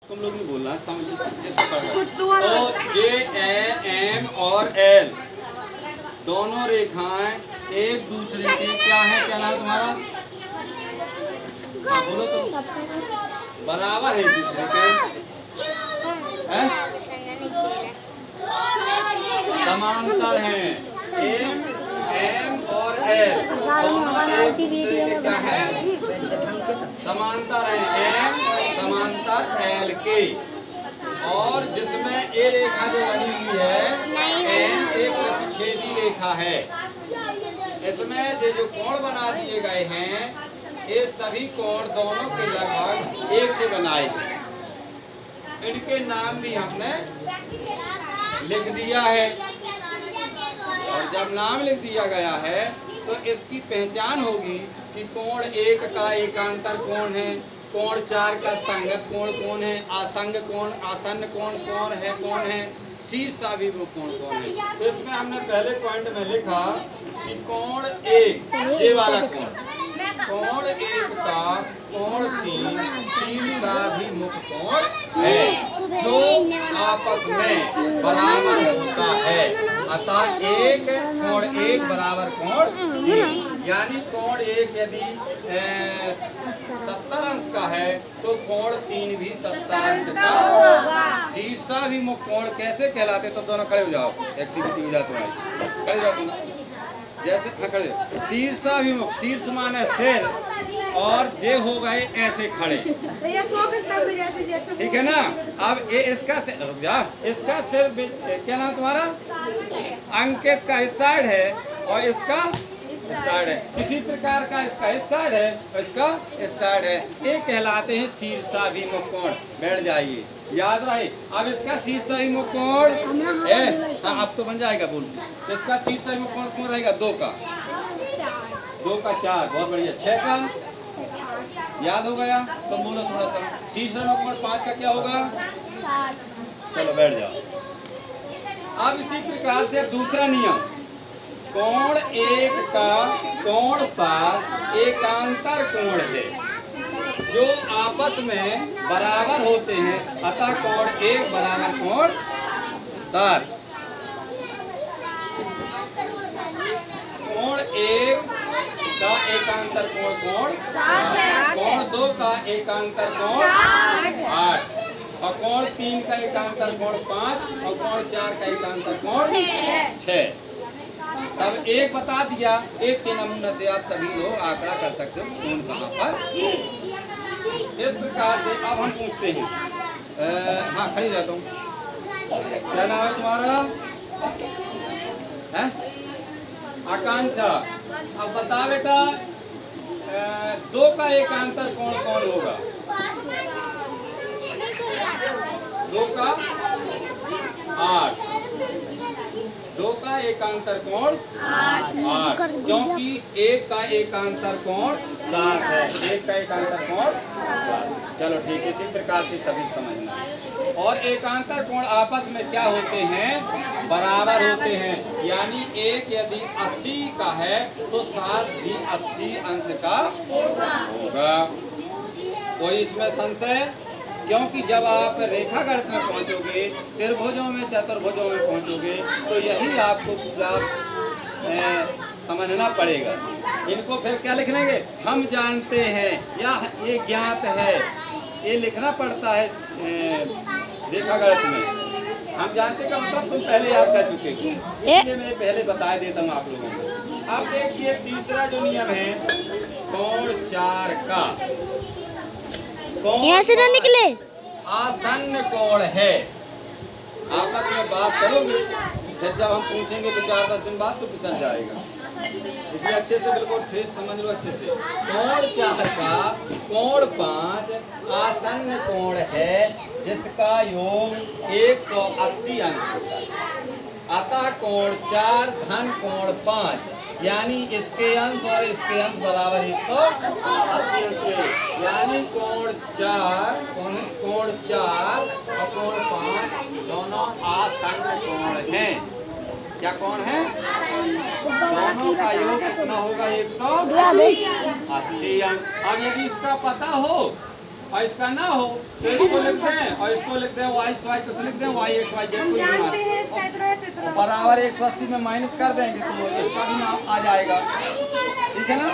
तुम लोग नहीं बोलना, तो जे एम और एल दोनों रेखाएं एक दूसरे की क्या है, क्या नाम तुम्हारा, बोलो तो, बराबर है एक दूसरे के, समांतर हैं। एम और एल दोनों एक दूसरे के क्या है, समांतर हैं। एम समांतर एल के, और जिसमें ए रेखा जो बनी हुई है एम एक प्रतिच्छेदी रेखा है। इसमें जो कोण बना दिए गए हैं ये सभी कोण दोनों के लगभग एक से बनाए गए। इनके नाम भी हमने लिख दिया है, और जब नाम लिख दिया गया है तो इसकी पहचान होगी कि कोण एक का एकांतर कोण है, कोण चार का संगत कोण कौन है, आसंग कोण, आसन्न कोण कौन है, शीर्षा भी वो कोण कौन है। तो इसमें हमने पहले पॉइंट में लिखा कि कोण एक ये वाला कोण एक का कोण तीन शीर्षा भी मुख कोण है जो आपस में बराबर होता है। अतः एक कोण एक बराबर कोण तीन, यानी कोण एक यदि 70 अंश का है तो कोण तीन भी 70 अंश का होगा। शीर्षा भी मुख कोण कैसे कहलाते, तो दोनों खड़े हो जाओ, एक्टिविटी हो जाती है, खड़े जाओ तुम जैसे खड़े। शीर्षाभिमुख, शीर्ष माने सिर, और जे हो गए ऐसे खड़े, ठीक है ना। अब ये इसका इसका सिर क्या नाम तुम्हारा, अंकित का इस साइड है और इसका इस साइड है, इसी प्रकार का इसका इस साइड है और इसका इस साइड है, ये कहलाते हैं शीर्षाभिमुख कोण। बैठ जाइए, याद रहे। अब इसका शीर्षाभिमुख कोण है, हाँ अब तो बन जाएगा, बोल। इसका शीर्षाभिमुख कोण कौन रहेगा, दो का 4, बहुत बढ़िया। 6 का याद हो गया, तो बोलो थोड़ा सा। शीर्षाभिमुख कोण 5 का क्या होगा, चलो बैठ जाओ। अब इसी प्रकार से दूसरा नियम, कोण एक का कोण 7 एकांतर कोण है जो आपस में बराबर होते हैं, अतः कोण एक बराबर कोण 7। कोण एक का एकांतर कोण 7, कोण 2 का एकांतर कोण 8, और कोण 3 का एकांतर कोण 5, और कोण 4 का एकांतर कोण 6। अब एक बता दिया, एक के नमूने से आप सभी लोग आंकड़ा कर सकते हो कौन कहाँ पर। इस प्रकार से अब हम पूछते हैं, हाँ खड़ी जाता हूँ, क्या नाम है तुम्हारा, है आकांक्षा। अब बता बेटा, 2 का एकांतर कोण कौन होगा, 2 का 8, 2 का एकांतर कोण 8, क्योंकि 1 का एकांतर कोण 7 है, 1 का एकांतर कोण 7। चलो ठीक है, इसी प्रकार से सभी समझना। और एकांतर कोण आपस में क्या होते हैं, बराबर होते हैं, यानी एक यदि 80 का है तो 7 भी 80 अंश का होगा। कोई इसमें संशय, क्योंकि जब आप रेखा गणित में पहुंचोगे, त्रिभुजों में चतुर्भुजों में पहुंचोगे, तो यही आपको पूरा समझना पड़ेगा। इनको फिर क्या लिखनेंगे, हम जानते हैं या ये ज्ञात है, ये लिखना पड़ता है रेखा गणित में। हम जानते का मतलब तुम पहले याद कर चुके हो, इसलिए मैं पहले बता देता हूँ आप लोगों को। अब देखिए तीसरा जो नियम है, कोण 4 का यहाँ से ना निकले, आसन्न कोण है। आपस में बात करोगे, फिर जब हम पूछेंगे तो 4-10 दिन बाद तो पिछड़ जाएगा, इसलिए अच्छे से बिल्कुल ठीक समझ लो अच्छे से। कोण 4 का कोण 5 आसन्न कोण है जिसका योग 180 अंश होता है। अतः कोण 4 धन कोण 5, यानी इसके अंश और इसके अंश बराबर 180 अंश है, यानी कोण 4 और कोण 5 दोनों आसन्न कोण हैं। क्या कौन है, दोनों का योग कितना होगा, 180 अंश। अब यदि इसका पता हो और इसका ना हो तो इसको लिखते हैं और इसको लिखते हैं वाई स्वाई, तो लिख दें वाई एक्स वाई जेड को बराबर 180 में माइनस कर देंगे तो इसका भी नाम आ जाएगा। ठीक है ना।